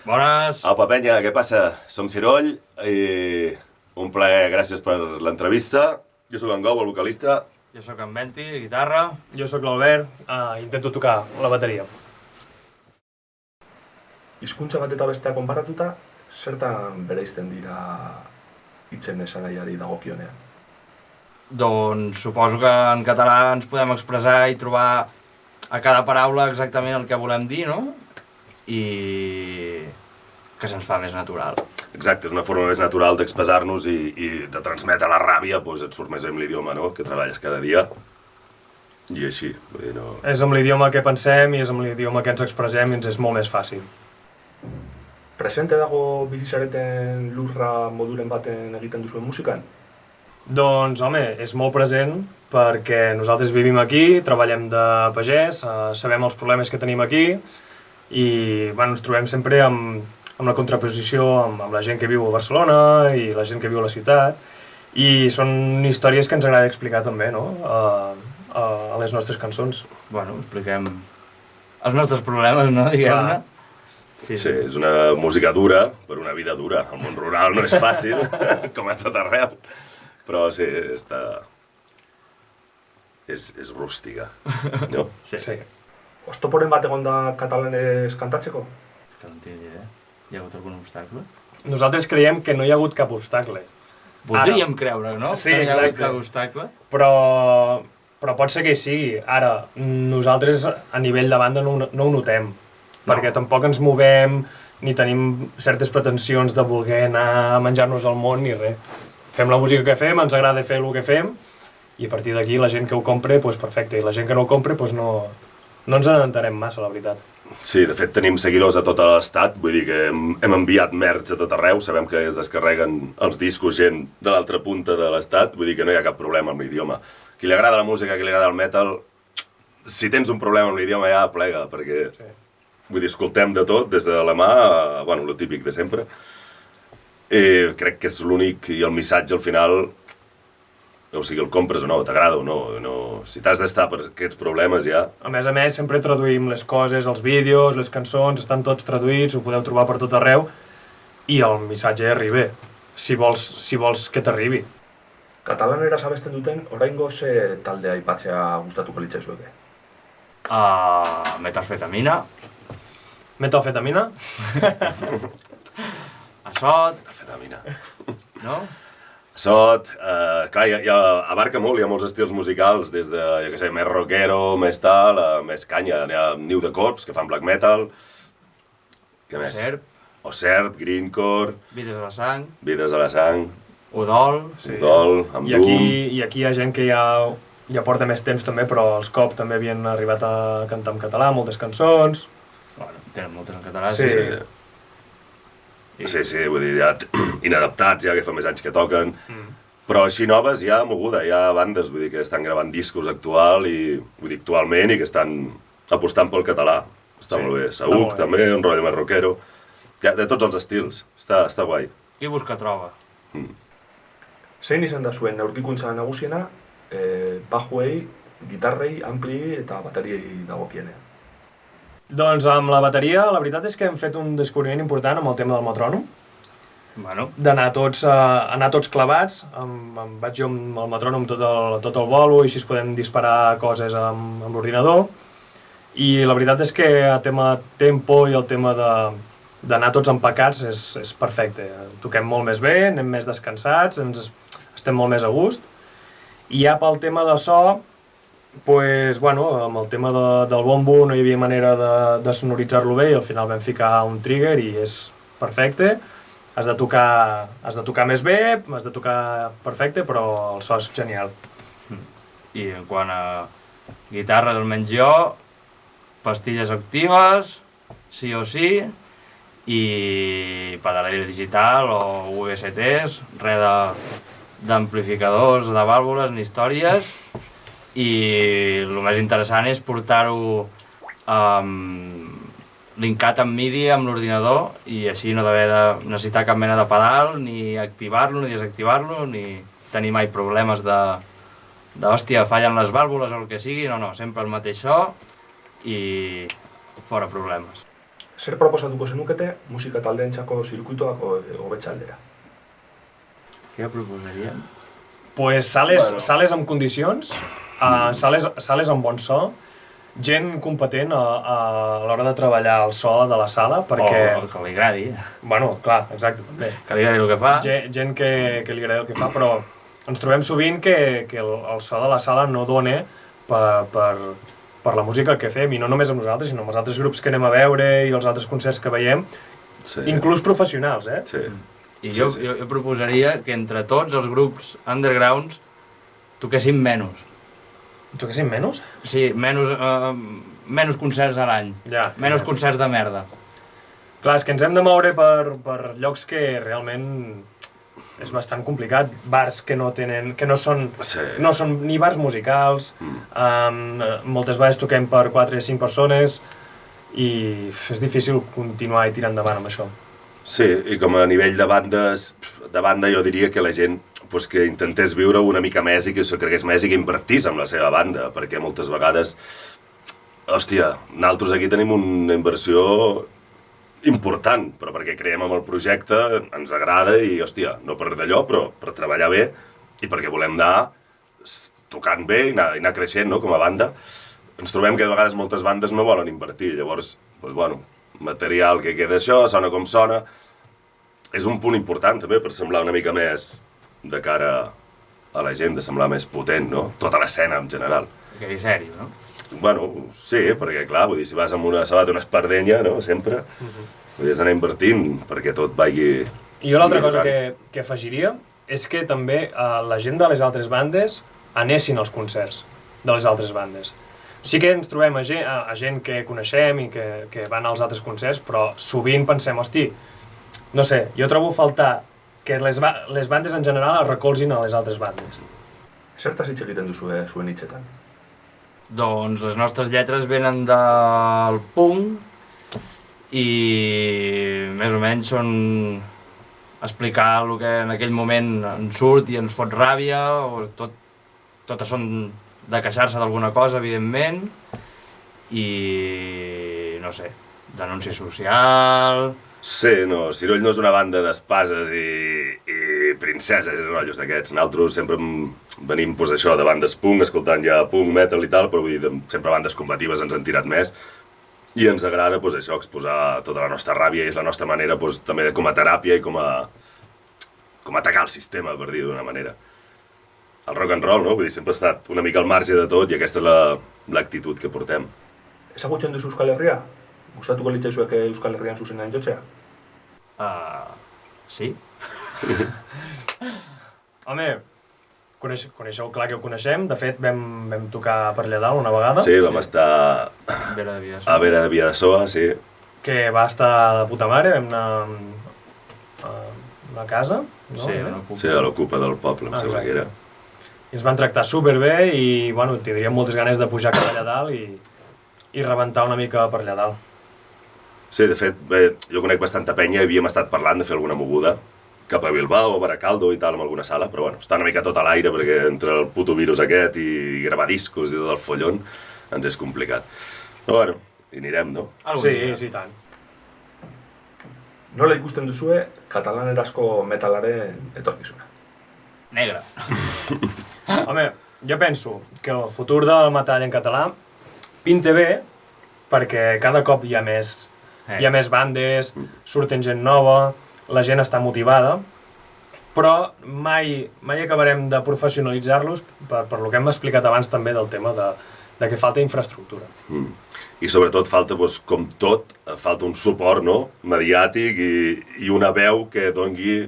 Bones! Apa, penya, què passa? Som Ciroll i un plaer, gràcies per l'entrevista. Jo sóc en Gou, el vocalista. Jo sóc en Venti, guitarra. Jo sóc l'Albert, intento tocar la bateria. Hizkuntza bat eta bestea konparatuta, zertan bereizten dira hitzen esanaiari dagokionean? Doncs suposo que en català ens podem expressar i trobar a cada paraula exactament el que volem dir, no? I que se'ns fa més natural. Exacte, és una forma més natural d'expressar-nos i de transmetre la ràbia, doncs et surt més bé amb l'idioma, no?, que treballes cada dia. I així, vull dir, no... És amb l'idioma que pensem i és amb l'idioma que ens expressem i ens és molt més fàcil. Presente dago bizi zareten lurra moduren baten egiten duzuen musikan? Doncs, home, és molt present perquè nosaltres vivim aquí, treballem de pagès, sabem els problemes que tenim aquí i bueno, ens trobem sempre amb la contraposició amb la gent que viu a Barcelona i la gent que viu a la ciutat i són històries que ens agrada explicar també, no?, a les nostres cançons. Bueno, expliquem els nostres problemes, no?, diguem-ne. Sí, és una música dura per una vida dura. El món rural no és fàcil, com a tot arreu, però sí, és rústica, no? Sí. Oztoporen bat egon da katalanez kantatzeko? Que no en tinc idea. Hi ha hagut algun obstacle? Nosaltres creiem que no hi ha hagut cap obstacle. Podríem creure, no? Sí, que hi ha hagut exacte. cap obstacle. Però pot ser que hi sigui. Ara, nosaltres a nivell de banda no ho notem, perquè tampoc ens movem ni tenim certes pretensions de voler anar a menjar-nos el món ni res. Fem la música que fem, ens agrada fer el que fem i a partir d'aquí la gent que ho compra, doncs perfecte, i la gent que no ho compra, doncs no ens n'entenem massa, la veritat. Sí, de fet tenim seguidors a tot l'estat, vull dir que hem enviat merch a tot arreu, sabem que es descarreguen els discos gent de l'altra punta de l'estat, vull dir que no hi ha cap problema amb l'idioma. Qui li agrada la música, qui li agrada el metal, si tens un problema amb l'idioma ja plega, perquè vull dir, escoltem de tot, des de l'alemà a, bueno, lo típic de sempre. Crec que és l'únic i el missatge al final, o sigui, el compres o no, t'agrada o no, si t'has d'estar per aquests problemes ja... A més, sempre traduïm les coses, els vídeos, les cançons, estan tots traduïts, ho podeu trobar per tot arreu i el missatge arriba, si vols que t'arribi. Katalanera abesten duten, oraingo ze taldea aipatzea gustatuko litzaizueke? Metanfetamina. Metanfetamina? Assot. Metanfetamina. No? Assot, clar, ja abarca molt, hi ha molts estils musicals, des de, jo què sé, més rockero, més tal, més canya. Hi ha Niu de Corps, que fan black metal. Què més? Oserp, Greencore. Vides a la sang. Vides a la sang. Udol. Sí. Udol, amb Doom. I aquí hi ha gent que ja porta més temps també, però els Cop també havien arribat a cantar en català, moltes cançons. Bueno, tenen moltes en català. Sí. Sí, vull dir, ja inadaptats, ja que fa més anys que toquen. Però així noves hi ha moguda, hi ha bandes, vull dir, que estan gravant discos actualment i que estan apostant pel català. Està molt bé. Saúc, també, un rotllo més rockero. De tots els estils. Està guai. Qui busca troba. Zein izan da zuen aurkikuntza nagusiena, bajuei, gitarrei, ampli eta bateriei dagokienean? Doncs amb la bateria, la veritat és que hem fet un descobriment important amb el tema del metrònom. Bueno. D'anar tots clavats, vaig jo amb el metrònom tot el bolo i així podem disparar coses amb l'ordinador. I la veritat és que el tema tempo i el tema d'anar tots empacats és perfecte. Toquem molt més bé, anem més descansats, estem molt més a gust. I ja pel tema de so, pues, bueno, amb el tema del bombo no hi havia manera de sonoritzar-lo bé i al final vam ficar un trigger i és perfecte. Has de tocar més bé, has de tocar perfecte, però el so és genial. I en quant a guitarres, almenys jo, pastilles actives, sí o sí, i pedaleria digital o VSTs, res d'amplificadors, de vàlvules ni històries. I el més interessant és portar-ho linkat amb MIDI amb l'ordinador i així no d'haver de necessitar cap mena de pedal, ni activar-lo, ni desactivar-lo, ni tenir mai problemes de hòstia, fallen les vàlvules o el que sigui, no, sempre el mateix so i fora problemes. Zer proposatuko zenukete musika taldeentzako zirkuitoako hobetze aldera? Què proposaríem? Pues sales, Bueno. sales amb condicions, sales amb bon so, gent competent a l'hora de treballar el so de la sala, perquè... O que li agradi. Bueno, clar, exacte, també. Que li agradi el que fa. Gent que li agrada el que fa, però ens trobem sovint que el so de la sala no dona per la música que fem, i no només amb nosaltres, sinó amb els altres grups que anem a veure i els altres concerts que veiem, Sí. inclús professionals, eh? Sí. I Sí, jo, sí. jo proposaria que entre tots els grups undergrounds toquessin menys. Toquessin menys? Sí, menys concerts a l'any. Ja. Menys concerts de merda. Clar, és que ens hem de moure per llocs que realment és bastant complicat. Bars que no tenen, que no són, Sí. no són ni bars musicals, moltes vegades toquem per 4 o 5 persones i és difícil continuar i tirar endavant amb això. Sí, i com a nivell de bandes, de banda jo diria que la gent pues, que intentés viure una mica més i que s'ho cregués més i que invertís en la seva banda, perquè moltes vegades, hòstia, nosaltres aquí tenim una inversió important, però perquè creiem en el projecte, ens agrada i, hòstia, no per d'allò, però per treballar bé i perquè volem anar tocant bé i anar creixent, no?, com a banda. Ens trobem que de vegades moltes bandes no volen invertir, llavors, doncs, bueno, material que queda això, sona com sona. És un punt important també per semblar una mica més de cara a la gent, de semblar més potent, no? Tota l'escena en general. Que és sèrio, no? Bueno, sí, perquè clar, vull dir, si vas amb una sabata, una espardenya, no?, sempre, vull dir, has d'anar invertint perquè tot vagi... I jo l'altra cosa millorant. que afegiria és que també la gent de les altres bandes anessin als concerts de les altres bandes. Sí que ens trobem a gent que coneixem i que van als altres concerts, però sovint pensem, hosti, no sé, jo trobo a faltar que les bandes en general es recolzin a les altres bandes. Zertaz hitz egiten duzue zuen hitzetan? Doncs les nostres lletres venen del punk i més o menys són explicar el que en aquell moment ens surt i ens fot ràbia, o totes són de queixar-se d'alguna cosa, evidentment, i no sé, denúncia social... Sí, no, Ciroll no és una banda d'espases i princeses i rotllos d'aquests. Nosaltres sempre venim pues, això de bandes punk, escoltant ja punk, metal i tal, però vull dir, sempre bandes combatives ens han tirat més i ens agrada pues, això, exposar tota la nostra ràbia i és la nostra manera pues, també com a teràpia i com a atacar el sistema, per dir d'una manera. El rock and roll, no? Vull dir, sempre ha estat una mica al marge de tot i aquesta és l'actitud que portem. Ezagutzen duzu Euskal Herria? Gustatuko litzaizueke Euskal Herrian zuzenean jotzea? Sí. Home, coneixeu, clar que ho coneixem, de fet vam tocar per allà dalt una vegada, Sí, vam estar Vera de Vies. a Vera de Viadasoa, sí. que va estar de puta mare, vam anar a una casa, no? Sí, una ocupa. Sí, a l'ocupa del poble, em sembla que era. I ens van tractar superbé i, bueno, tindríem moltes ganes de pujar cap allà dalt i rebentar una mica per allà dalt. Sí, de fet, jo conec bastanta penya i havíem estat parlant de fer alguna moguda cap a Bilbao o Baracaldo i tal, en alguna sala, però bueno, està una mica tot a l'aire perquè entre el puto virus aquest i gravar discos i tot el follon ens és complicat. Però bueno, hi anirem, no? Sí, tant. Nola ikusten duzue katalanerazko metalaren etorkizuna? Negre. Home, jo penso que el futur del metall en català pinta bé perquè cada cop hi ha més bandes, surten gent nova, la gent està motivada, però mai acabarem de professionalitzar-los per lo que hem explicat abans també del tema de que falta infraestructura. I sobretot falta, doncs, com tot, falta un suport, no?, mediàtic i una veu que dongui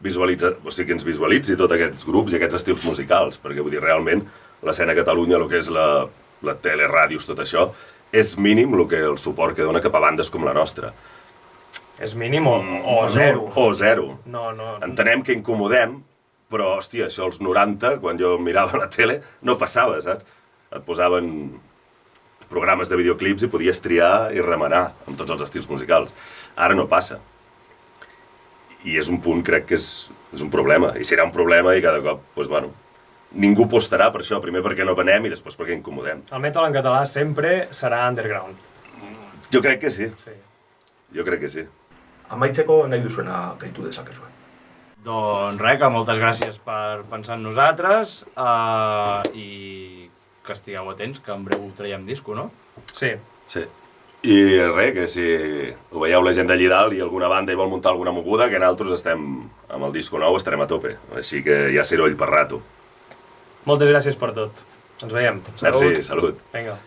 o sigui, que ens visualitzi tots aquests grups i aquests estils musicals, perquè vull dir, realment, l'escena a Catalunya, el que és la tele, ràdios, tot això, és mínim el suport que dona cap a bandes com la nostra. És mínim o zero. O zero. No. Entenem que incomodem, però, hòstia, això als 90, quan jo mirava la tele, no passava, saps? Et posaven programes de videoclips i podies triar i remenar amb tots els estils musicals. Ara no passa. I és un punt, crec que és un problema, i serà un problema i cada cop, doncs, bueno, ningú apostarà per això, primer perquè no venem i després perquè incomodem. El metal en català sempre serà underground. Jo crec que sí. Sí. Jo crec que sí. Amaitzeko nahi duzuena gehitu dezakezue. Doncs res, que moltes gràcies per pensar en nosaltres i que estigueu atents, que en breu traiem disco, no? Sí. Sí. I res, que si ho veieu la gent d'allí dalt i alguna banda hi vol muntar alguna moguda, que nosaltres estem amb el disco nou, estarem a tope. Així que hi ha ciroll per rato. Moltes gràcies per tot. Ens veiem. Merci, salut. Vinga.